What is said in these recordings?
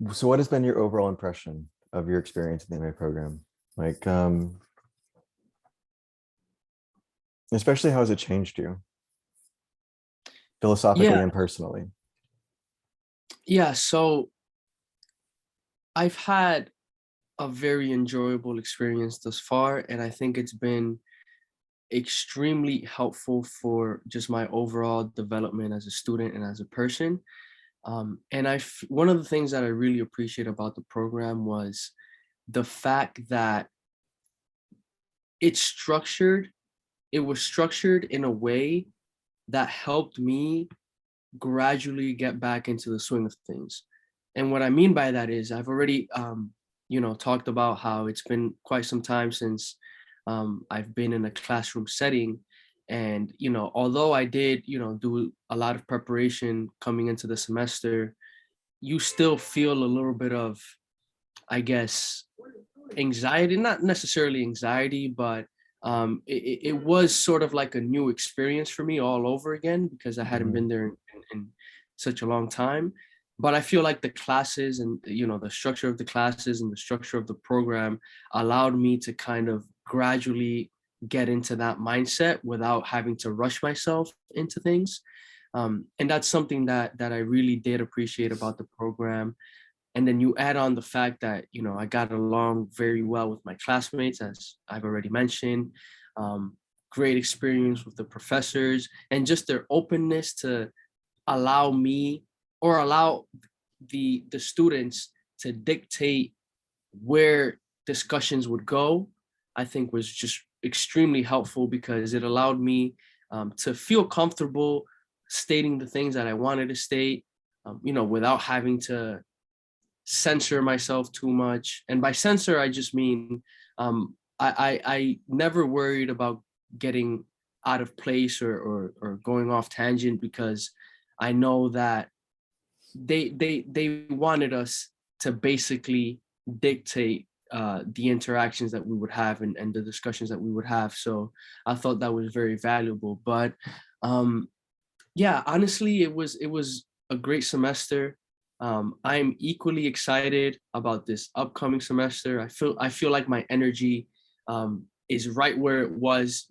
So what has been your overall impression of your experience in the MA program? Like, especially how has it changed you Yeah, philosophically and personally? yeah. So I've had a very enjoyable experience thus far, and I think it's been extremely helpful for just my overall development as a student and as a person. One of the things that I really appreciate about the program was the fact that it's structured. It was structured in a way that helped me gradually get back into the swing of things. And what I mean by that is I've already, talked about how it's been quite some time since I've been in a classroom setting. And, although I did, do a lot of preparation coming into the semester, you still feel a little bit of, I guess, anxiety, not necessarily anxiety, but it was sort of like a new experience for me all over again because I hadn't Mhm. been there in such a long time. But I feel like the classes and the structure of the classes and the structure of the program allowed me to kind of gradually get into that mindset without having to rush myself into things. And that's something that I really did appreciate about the program. And then you add on the fact that I got along very well with my classmates, as I've already mentioned. um, Great experience with the professors and just their openness to allow me or allow the students to dictate where discussions would go. I think was just extremely helpful because it allowed me to feel comfortable stating the things that I wanted to state, without having to censor myself too much. And by censor, I just mean I never worried about getting out of place or going off tangent because I know that they wanted us to basically dictate the interactions that we would have and the discussions that we would have. So I thought that was very valuable. But um, yeah, honestly, it was a great semester. I'm equally excited about this upcoming semester. I feel like my energy is right where it was,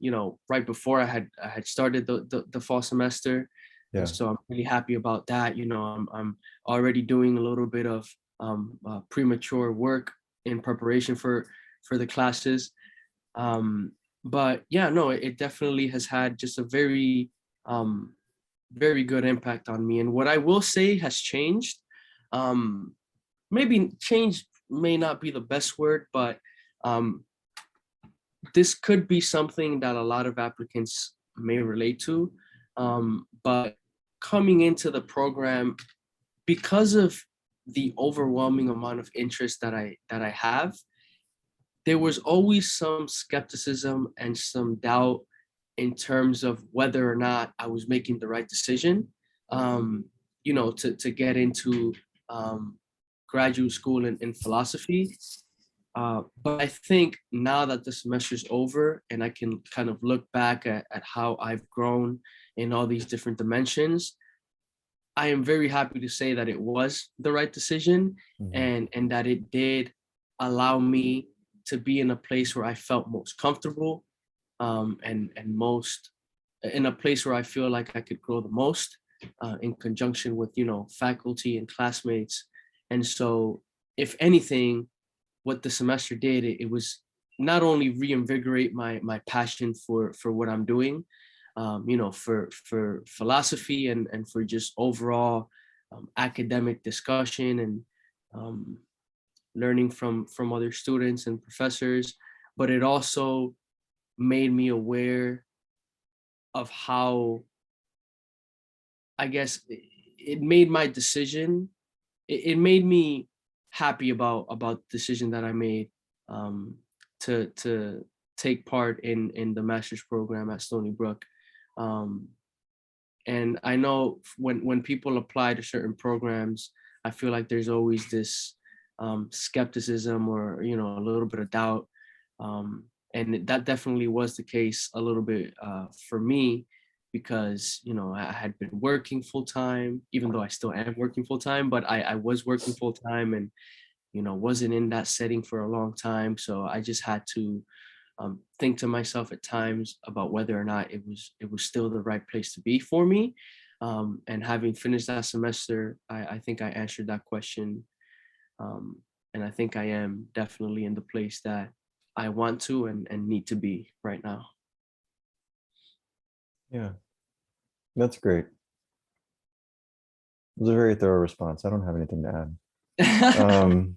right before I had started the fall semester, and Yeah. so I'm really happy about that. I'm already doing a little bit of premature work in preparation for the classes. Um, but yeah, no, it definitely has had just a um, very good impact on me. And what I will say has changed, um, maybe change may not be the best word, but um, this could be something that a lot of applicants may relate to. But coming into the program, because of the overwhelming amount of interest that I have, there was always some skepticism and some doubt in terms of whether or not I was making the right decision, to get into um, graduate school in philosophy. But I think now that the semester's over and I can kind of look back at how I've grown in all these different dimensions, I am very happy to say that it was the right decision, Mhm. and that it did allow me to be in a place where I felt most comfortable, and most in a place where I feel like I could grow the most, in conjunction with faculty and classmates. And so, if anything, what the semester did, it was not only reinvigorate my passion for what I'm doing, for philosophy and for just overall academic discussion and um, learning from other students and professors, but it also made me aware of how, I guess, it made my decision. It made me happy about the decision that I made, um, to take part in the master's program at Stony Brook. Um, and I know when people apply to certain programs, I feel like there's always this skepticism or a little bit of doubt, that definitely was the case a little bit for me. because, you know, I had been working full time, even though I still am working full time, but I was working full time and, you know, wasn't in that setting for a long time. So I just had to think to myself at times about whether or not it was still the right place to be for me. And having finished that semester, I think I answered that question. And I think I am definitely in the place that I want to and need to be right now. Yeah, that's great. It was a very thorough response. I don't have anything to add. Um,